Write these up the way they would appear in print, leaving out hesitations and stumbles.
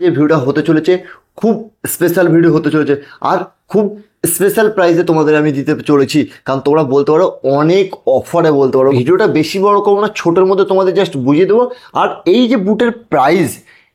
যে ভিডিওটা হতে চলেছে খুব স্পেশাল ভিডিও হতে চলেছে, আর খুব স্পেশাল প্রাইসে তোমাদের আমি দিতে চলেছি। কারণ তোমরা বলতে পারো অনেক অফারে বলতে পারো। ভিডিওটা বেশি বড় করবো না, ছোটোর মধ্যে তোমাদের জাস্ট বুঝিয়ে দেবো। আর এই যে বুটের প্রাইস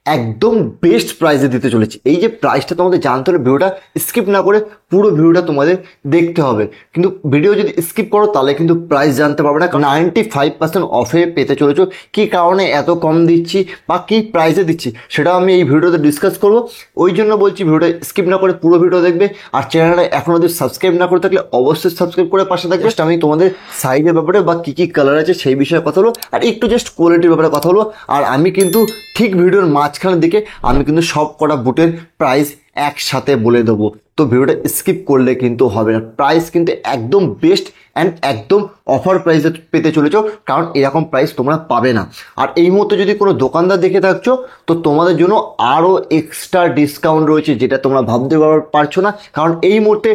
একদম বেস্ট প্রাইসে দিতে চলেছি। এই যে প্রাইসটা তোমাদের জানতে হলে ভিডিওটা স্কিপ না করে পুরো ভিডিওটা তোমাদের দেখতে হবে। কিন্তু ভিডিও যদি স্কিপ করো তাহলে কিন্তু প্রাইস জানতে পারবে না। 95% অফে পেতে চলেছো। কী কারণে এত কম দিচ্ছি বা কী প্রাইসে দিচ্ছি সেটাও আমি এই ভিডিওতে ডিসকাস করবো। ওই জন্য বলছি ভিডিওটা স্কিপ না করে পুরো ভিডিও দেখবে। আর চ্যানেলটা এখনও যদি সাবস্ক্রাইব না করে থাকলে অবশ্যই সাবস্ক্রাইব করে পাশে থাকবে। জাস্ট আমি তোমাদের সাইজের ব্যাপারে বা কী কী কালার আছে সেই বিষয়ে কথা বলবো, আর একটু জাস্ট কোয়ালিটির ব্যাপারে কথা বলবো। আর আমি কিন্তু ঠিক ভিডিওর মাঝখানের দিকে আমি কিন্তু সব কটা বুটের প্রাইস একসাথে বলে দেবো। তো ভিডিওটা স্কিপ করলে কিন্তু হবে না। প্রাইস কিন্তু একদম বেস্ট অ্যান্ড একদম অফার প্রাইসে পেতে চলেছো, কারণ এরকম প্রাইস তোমরা পাবে না। আর এই মুহূর্তে যদি কোনো দোকানদার দেখে থাকছো তো তোমাদের জন্য আরও এক্সট্রা ডিসকাউন্ট রয়েছে, যেটা তোমরা ভাবতে পারছো না। কারণ এই মুহূর্তে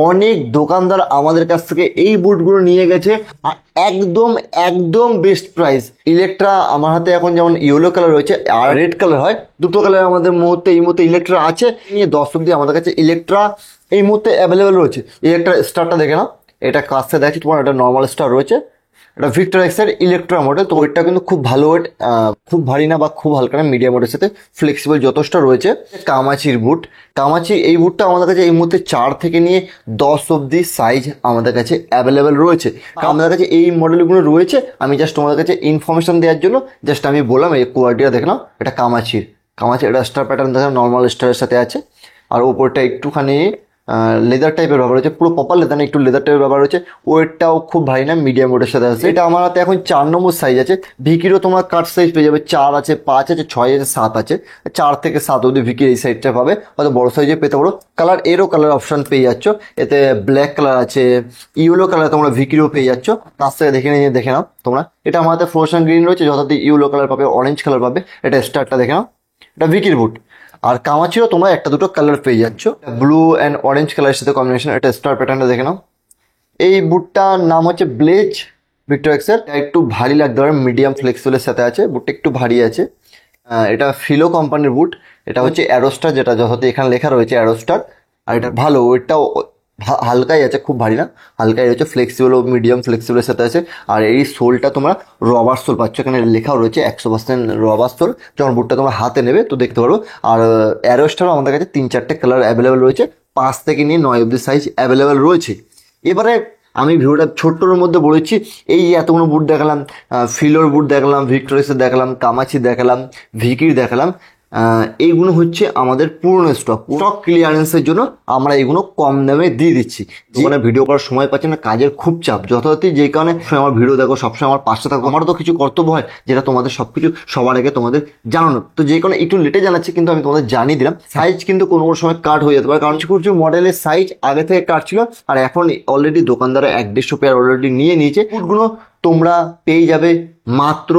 অনেক দোকানদার আমাদের কাছ থেকে এই বুটগুলো নিয়ে গেছে আর একদম একদম বেস্ট প্রাইস। ইলেকট্রা আমার হাতে এখন যেমন ইয়েলো কালার রয়েছে আর রেড কালার হয়, দুটো কালার আমাদের এই মুহূর্তে ইলেকট্রা আছে। নিয়ে 10 অব্দি আমাদের কাছে ইলেকট্রা এই মুহূর্তে অ্যাভেলেবেল রয়েছে। ইলেকট্রা স্টারটা দেখে নাও, এটা কাছে দেখছি তোমার, এটা নর্মাল স্টার রয়েছে, এটা ভিক্টর এক্সের ইলেকট্রা মডেল। তো ওইটা কিন্তু খুব ভালো ওয়েট, খুব ভারী না বা খুব হালকা না, মিডিয়াম ওয়েটের সাথে ফ্লেক্সিবল যথেষ্ট রয়েছে। কামাচির বুট, কামাচি এই বুটটা আমাদের কাছে এই মুহূর্তে 4 থেকে নিয়ে 10 অব্দি সাইজ আমাদের কাছে অ্যাভেলেবেল রয়েছে। আমাদের কাছে এই মডেলগুলো রয়েছে। আমি জাস্ট তোমাদের কাছে ইনফরমেশন দেওয়ার জন্য জাস্ট আমি বললাম এই কোয়ালিটিটা দেখলাম। এটা কামাচির এটা স্টার প্যাটার্ন দেখলাম, নর্মাল স্টারের সাথে আছে। আর ওপরটা একটুখানি লেদার টাইপের ব্যবহার হচ্ছে, পুরো প্রপার লেদার না, একটু লেদার টাইপের ব্যবহার হচ্ছে। ওয়েটটাও খুব ভারী না, মিডিয়াম ওয়েটের সাথে আছে। এটা আমার হাতে এখন 4 নম্বর সাইজ আছে। ভিকিরও তোমার কাট সাইজ পেয়ে যাবে, 4 আছে, 5 আছে, 6 আছে, 7 আছে। 4 থেকে 7 অবধি ভিকির এই সাইডটা পাবে, হয়তো বড় সাইজে পেতে পারো। কালার এরও কালার অপশান পেয়ে যাচ্ছ, এতে ব্ল্যাক কালার আছে, ইয়েলো কালার তোমরা ভিকিরও পেয়ে যাচ্ছ। কাছ থেকে দেখে নাও তোমরা। এটা আমার হাতে ফ্লোরেসেন্ট গ্রিন রয়েছে, যথার্থ ইয়েলো কালার পাবে, অরেঞ্জ কালার পাবে। এটা স্টারটা দেখে নাও, এটা ভিকির বুট। আর কামাচিও তোমরা একটা দুটো কালার পেয়ে যাচ্ছ, ব্লু অ্যান্ড অরেঞ্জ কালারের সাথে কম্বিনেশন। এটা স্টার প্যাটার্নটা দেখে নাও। এই বুটটার নাম হচ্ছে ব্লেজ ভিক্টর এক্সের। একটু ভারী লাগতে পারে, মিডিয়াম ফ্লেক্সিবলের সাথে আছে, বুটটা একটু ভারী আছে। এটা ফিলো কোম্পানির বুট। এটা হচ্ছে অ্যারোস্টার, যেটা যথার্থ এখানে লেখা রয়েছে অ্যারোস্টার। আর এটা ভালো, ওইটাও হালকাই আছে, খুব ভারী না, হালকাই রয়েছে, ফ্লেক্সিবল ও মিডিয়াম ফ্লেক্সিবলের সাথে আছে। আর এই সোলটা তোমরা রবার সোল পাচ্ছ, এখানে লেখাও রয়েছে 100% রবার সোল। যখন বুটটা তোমরা হাতে নেবে তো দেখতে পারবো। আর অ্যারোস্টারও আমাদের কাছে 3-4টে কালার অ্যাভেলেবেল রয়েছে, 5 থেকে নিয়ে 9 অব্দি সাইজ অ্যাভেলেবেল রয়েছে। এবারে আমি ভিডিওটা ছোট্টর মধ্যে বলেছি, এই এতগুলো বুট দেখালাম, ফিলোর বুট দেখালাম, ভিক্টোরিয়াসের দেখালাম, কামাচি দেখালাম, ভিকির দেখালাম। এইগুলো হচ্ছে আমাদের পুরনো স্টক ক্লিয়ারেন্সের জন্য আমরা এগুলো কম দামে দিয়ে দিচ্ছি। যেখানে ভিডিও করার সময় পাচ্ছি না, কাজের খুব চাপ, যথারীতি যেই কারণে আমার ভিডিও দেখো, সবসময় আমার পাশে থাকো। আমারও তো কিছু কর্তব্য হয়, যেটা তোমাদের সবকিছু সবার আগে তোমাদের জানানো। তো যে কারণে একটু লেটে জানাচ্ছি, কিন্তু আমি তোমাদের জানিয়ে দিলাম। সাইজ কিন্তু কোনো সময় কাট হয়ে যেতে পারে, কারণ কিছু মডেলের সাইজ আগে থেকে কাট ছিল, আর এখন অলরেডি দোকানদারা 150 পেয়ার অলরেডি নিয়ে নিয়েছে। বুটগুলো তোমরা পেয়ে যাবে মাত্র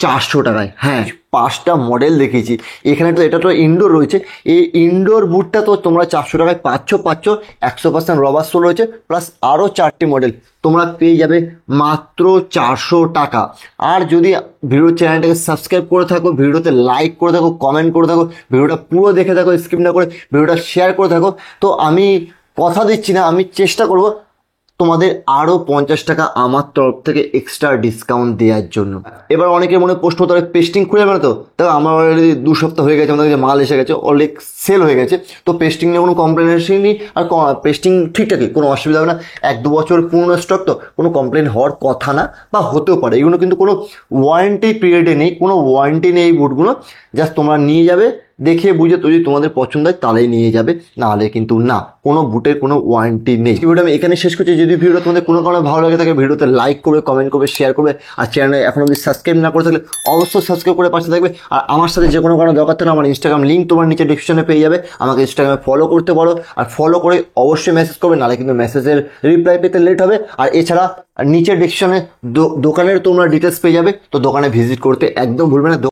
400 টাকায়। হ্যাঁ, 5টা মডেল দেখিয়েছি এখানে। তো এটা তো ইনডোর রয়েছে, এই ইনডোর বুটটা তো তোমরা 400 টাকায় পাচ্ছ 100% রবার সোল রয়েছে, প্লাস আরও 4টি মডেল তোমরা পেয়ে যাবে মাত্র 400 টাকা। আর যদি ভিডিও চ্যানেলটাকে সাবস্ক্রাইব করে থাকো, ভিডিওতে লাইক করে থাকো, কমেন্ট করে থাকো, ভিডিওটা পুরো দেখে থাকো, স্কিপ না করে ভিডিওটা শেয়ার করে থাকো, তো আমি কথা দিচ্ছি না, আমি চেষ্টা করব তোমাদের আরও 50 টাকা আমার তরফ থেকে এক্সট্রা ডিসকাউন্ট দেওয়ার জন্য। এবার অনেকের মনে প্রশ্ন, তাহলে পেস্টিং খুলে যাবে না তো? দেখো আমার অলরেডি 2 সপ্তাহ হয়ে গেছে, আমাদের কাছে মাল এসে গেছে, অলরেডি সেল হয়ে গেছে। তো পেস্টিং নিয়ে কোনো কমপ্লেন আসেনি, আর পেস্টিং ঠিকঠাকই, কোনো অসুবিধা হবে না। 1-2 বছর পুরনো স্টক তো কোনো কমপ্লেন হওয়ার কথা না, বা হতেও পারে। এগুলো কিন্তু কোনো ওয়ারেন্টি পিরিয়ডে নেই, কোনো ওয়ারেন্টি নেই এই বুটগুলো। জাস্ট তোমরা নিয়ে যাবে, দেখে বুঝে যদি তোমাদের পছন্দ হয় তাহলেই নিয়ে যাবে, নাহলে কিন্তু না, কোনো বুটের কোনো ওয়ারেন্টি নেই। ভিডিওটা আমি এখানে শেষ করছি। যদি ভিডিওটা তোমাদের কোনো কারণে ভালো লাগে থাকে, ভিডিওতে লাইক করবে, কমেন্ট করবে, শেয়ার করবে। আর চ্যানেলে এখন যদি সাবস্ক্রাইব না করে থাকলে অবশ্যই সাবস্ক্রাইব করে পাশে থাকবে। আর আমার সাথে যে কোনো কারণে দরকার থাকলে আমার ইনস্টাগ্রাম লিঙ্ক তোমার নিচে ডিসক্রিপশনে পেয়ে যাবে, আমাকে ইনস্টাগ্রামে ফলো করতে পারো। আর ফলো করে অবশ্যই মেসেজ করবে, নাহলে কিন্তু মেসেজের রিপ্লাই পেতে লেট হবে। আর এছাড়া নিচের ডিসক্রিপশনে দোকানের তোমরা ডিটেলস পেয়ে যাবে, তো দোকানে ভিজিট করতে একদম ভুলবে না।